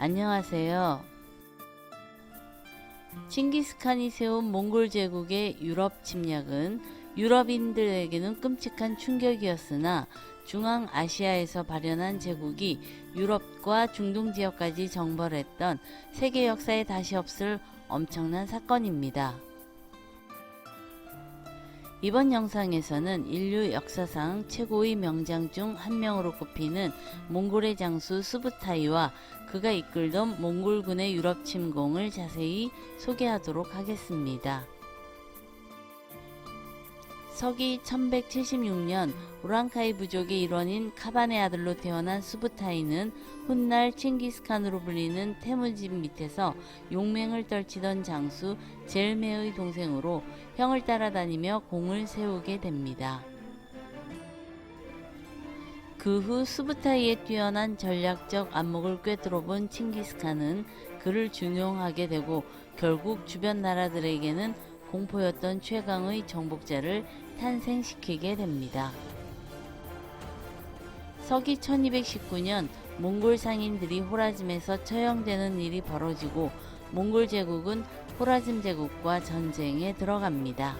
안녕하세요. 칭기스칸이 세운 몽골 제국의 유럽 침략은 유럽인들에게는 끔찍한 충격이었으나 중앙아시아에서 발현한 제국이 유럽과 중동 지역까지 정벌했던 세계 역사에 다시 없을 엄청난 사건입니다. 이번 영상에서는 인류 역사상 최고의 명장 중 한 명으로 꼽히는 몽골의 장수 수부타이와 그가 이끌던 몽골군의 유럽 침공을 자세히 소개하도록 하겠습니다. 서기 1176년 우랑카이 부족의 일원인 카반의 아들로 태어난 수부타이는 훗날 칭기스칸으로 불리는 태무진 밑에서 용맹을 떨치던 장수 젤메의 동생으로 형을 따라다니며 공을 세우게 됩니다. 그 후 수부타이의 뛰어난 전략적 안목을 꿰뚫어본 칭기스칸은 그를 중용하게 되고 결국 주변 나라들에게는 공포였던 최강의 정복자를 탄생시키게 됩니다. 서기 1219년 몽골 상인들이 호라즘에서 처형되는 일이 벌어지고 몽골 제국은 호라즘 제국과 전쟁에 들어갑니다.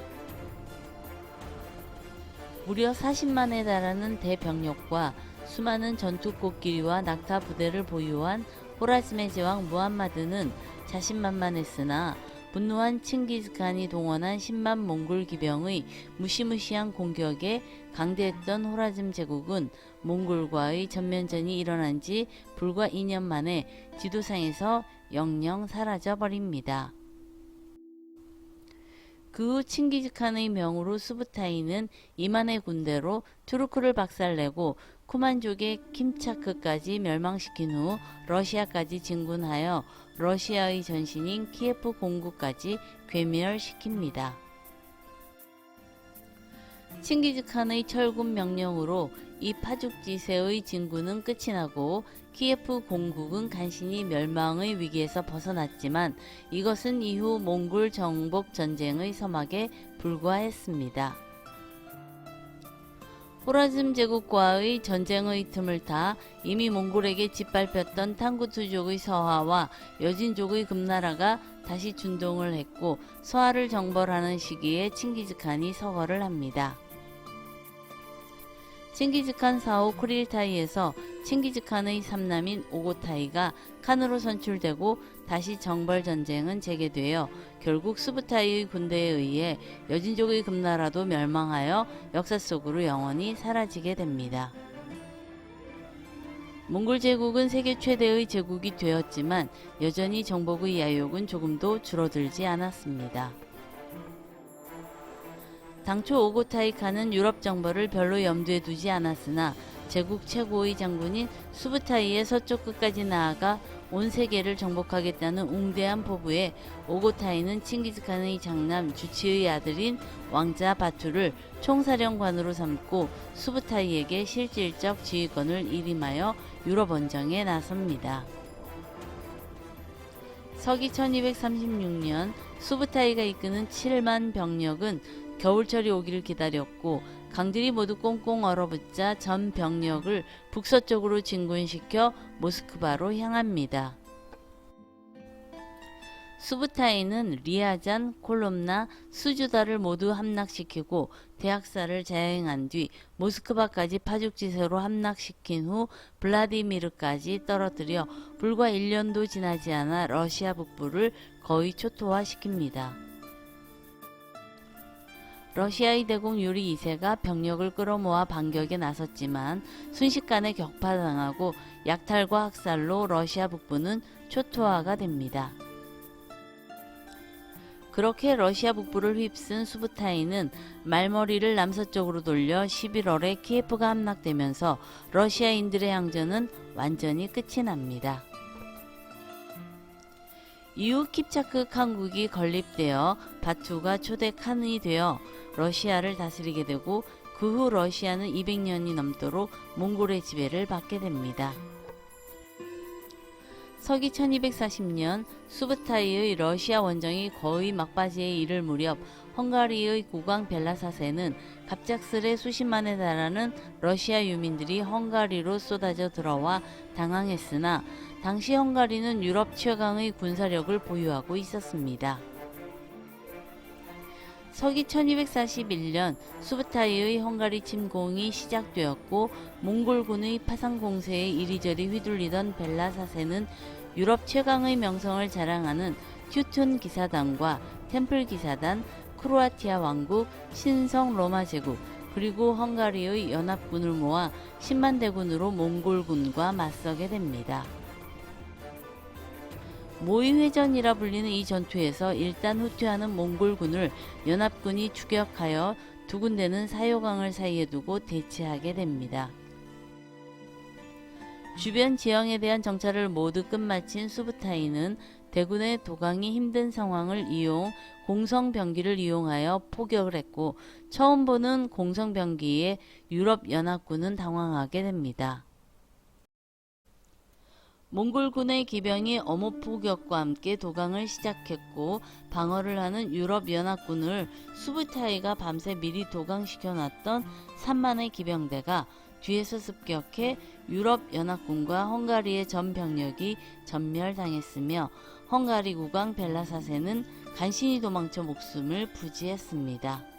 무려 40만에 달하는 대병력과 수많은 전투꽃길이와 낙타 부대를 보유한 호라즘의 제왕 무함마드는 자신만만했으나 분노한 칭기스칸이 동원한 10만 몽골 기병의 무시무시한 공격에 강대했던 호라즘 제국은 몽골과의 전면전이 일어난 지 불과 2년 만에 지도상에서 영영 사라져 버립니다. 그 후 칭기즈칸의 명으로 수부타이는 이만의 군대로 투르크를 박살내고 쿠만족의 킴차크까지 멸망시킨 후 러시아까지 진군하여 러시아의 전신인 키예프 공국까지 괴멸시킵니다. 칭기즈칸의 철군 명령으로 이 파죽지세의 진군은 끝이 나고 키예프 공국은 간신히 멸망의 위기에서 벗어났지만 이것은 이후 몽골 정복 전쟁의 서막에 불과했습니다. 호라즘 제국과의 전쟁의 틈을 타 이미 몽골에게 짓밟혔던 탕구투족의 서하와 여진족의 금나라가 다시 준동을 했고 서하를 정벌하는 시기에 칭기즈칸이 서거를 합니다. 칭기즈칸 사후 쿠릴타이에서 칭기즈칸의 삼남인 오고타이가 칸으로 선출되고 다시 정벌 전쟁은 재개되어 결국 수부타이의 군대에 의해 여진족의 금나라도 멸망하여 역사 속으로 영원히 사라지게 됩니다. 몽골 제국은 세계 최대의 제국이 되었지만 여전히 정복의 야욕은 조금도 줄어들지 않았습니다. 당초 오고타이 칸은 유럽 정벌을 별로 염두에 두지 않았으나 제국 최고의 장군인 수부타이의 서쪽 끝까지 나아가 온 세계를 정복하겠다는 웅대한 포부에 오고타이는 칭기즈칸의 장남 주치의 아들인 왕자 바투를 총사령관으로 삼고 수부타이에게 실질적 지휘권을 일임하여 유럽 원정에 나섭니다. 서기 1236년 수부타이가 이끄는 7만 병력은 겨울철이 오기를 기다렸고 강들이 모두 꽁꽁 얼어붙자 전 병력을 북서쪽으로 진군시켜 모스크바로 향합니다. 수부타이는 리아잔, 콜롬나, 수주다를 모두 함락시키고 대학살을 자행한 뒤 모스크바까지 파죽지세로 함락시킨 후 블라디미르까지 떨어뜨려 불과 1년도 지나지 않아 러시아 북부를 거의 초토화시킵니다. 러시아의 대공 유리 2세가 병력을 끌어모아 반격에 나섰지만 순식간에 격파당하고 약탈과 학살로 러시아 북부는 초토화가 됩니다. 그렇게 러시아 북부를 휩쓴 수부타이는 말머리를 남서쪽으로 돌려 11월에 키예프가 함락되면서 러시아인들의 항전은 완전히 끝이 납니다. 이후 킵차크 칸국이 건립되어 바투가 초대 칸이 되어 러시아를 다스리게 되고 그 후 러시아는 200년이 넘도록 몽골의 지배를 받게 됩니다. 서기 1240년 수부타이의 러시아 원정이 거의 막바지에 이를 무렵 헝가리의 국왕 벨라 4세는 갑작스레 수십만에 달하는 러시아 유민들이 헝가리로 쏟아져 들어와 당황했으나 당시 헝가리는 유럽 최강의 군사력을 보유하고 있었습니다. 서기 1241년 수부타이의 헝가리 침공이 시작되었고 몽골군의 파상 공세에 이리저리 휘둘리던 벨라 4세는 유럽 최강의 명성을 자랑하는 튜튼 기사단과 템플 기사단, 크로아티아 왕국, 신성 로마 제국, 그리고 헝가리의 연합군을 모아 10만 대군으로 몽골군과 맞서게 됩니다. 모의회전이라 불리는 이 전투에서 일단 후퇴하는 몽골군을 연합군이 추격하여 두 군대는 사요강을 사이에 두고 대치하게 됩니다. 주변 지형에 대한 정찰을 모두 끝마친 수부타이는 대군의 도강이 힘든 상황을 이용 공성병기를 이용하여 포격을 했고 처음 보는 공성병기에 유럽연합군은 당황하게 됩니다. 몽골군의 기병이 어모포격과 함께 도강을 시작했고 방어를 하는 유럽연합군을 수부타이가 밤새 미리 도강시켜놨던 3만의 기병대가 뒤에서 습격해 유럽연합군과 헝가리의 전 병력이 전멸당했으며 헝가리 국왕 벨라 4세는 간신히 도망쳐 목숨을 부지했습니다.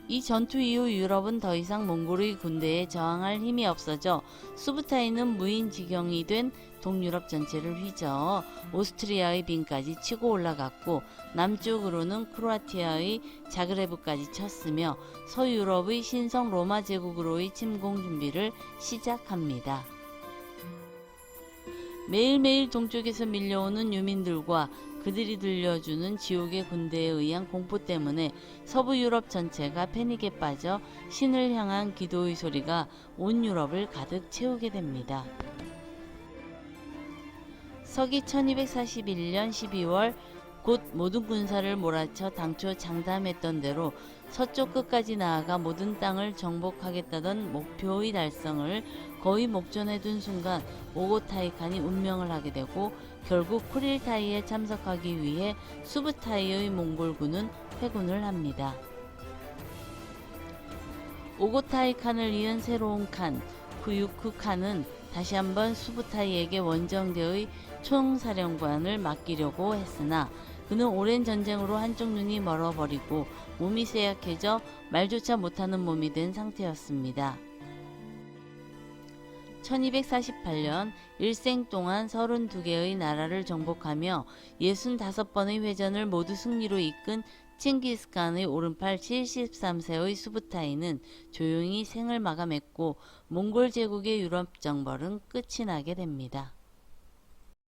이 전투 이후 유럽은 더 이상 몽골의 군대에 저항할 힘이 없어져 수부타이는 무인지경이 된 동유럽 전체를 휘저어 오스트리아의 빈까지 치고 올라갔고 남쪽으로는 크로아티아의 자그레브까지 쳤으며 서유럽의 신성 로마 제국으로의 침공 준비를 시작합니다. 매일매일 동쪽에서 밀려오는 유민들과 그들이 들려주는 지옥의 군대에 의한 공포 때문에 서부 유럽 전체가 패닉에 빠져 신을 향한 기도의 소리가 온 유럽을 가득 채우게 됩니다. 서기 1241년 12월 곧 모든 군사를 몰아쳐 당초 장담했던 대로 서쪽 끝까지 나아가 모든 땅을 정복하겠다던 목표의 달성을 거의 목전에 둔 순간 오고타이 칸이 운명을 하게 되고 결국 쿠릴타이에 참석하기 위해 수부타이의 몽골군은 회군을 합니다. 오고타이 칸을 이은 새로운 칸, 구유크 칸은 다시 한번 수부타이에게 원정대의 총사령관을 맡기려고 했으나 그는 오랜 전쟁으로 한쪽 눈이 멀어버리고 몸이 쇠약해져 말조차 못하는 몸이 된 상태였습니다. 1248년 일생 동안 32개의 나라를 정복하며 65번의 회전을 모두 승리로 이끈 칭기스칸의 오른팔 73세의 수부타이는 조용히 생을 마감했고 몽골 제국의 유럽 정벌은 끝이 나게 됩니다.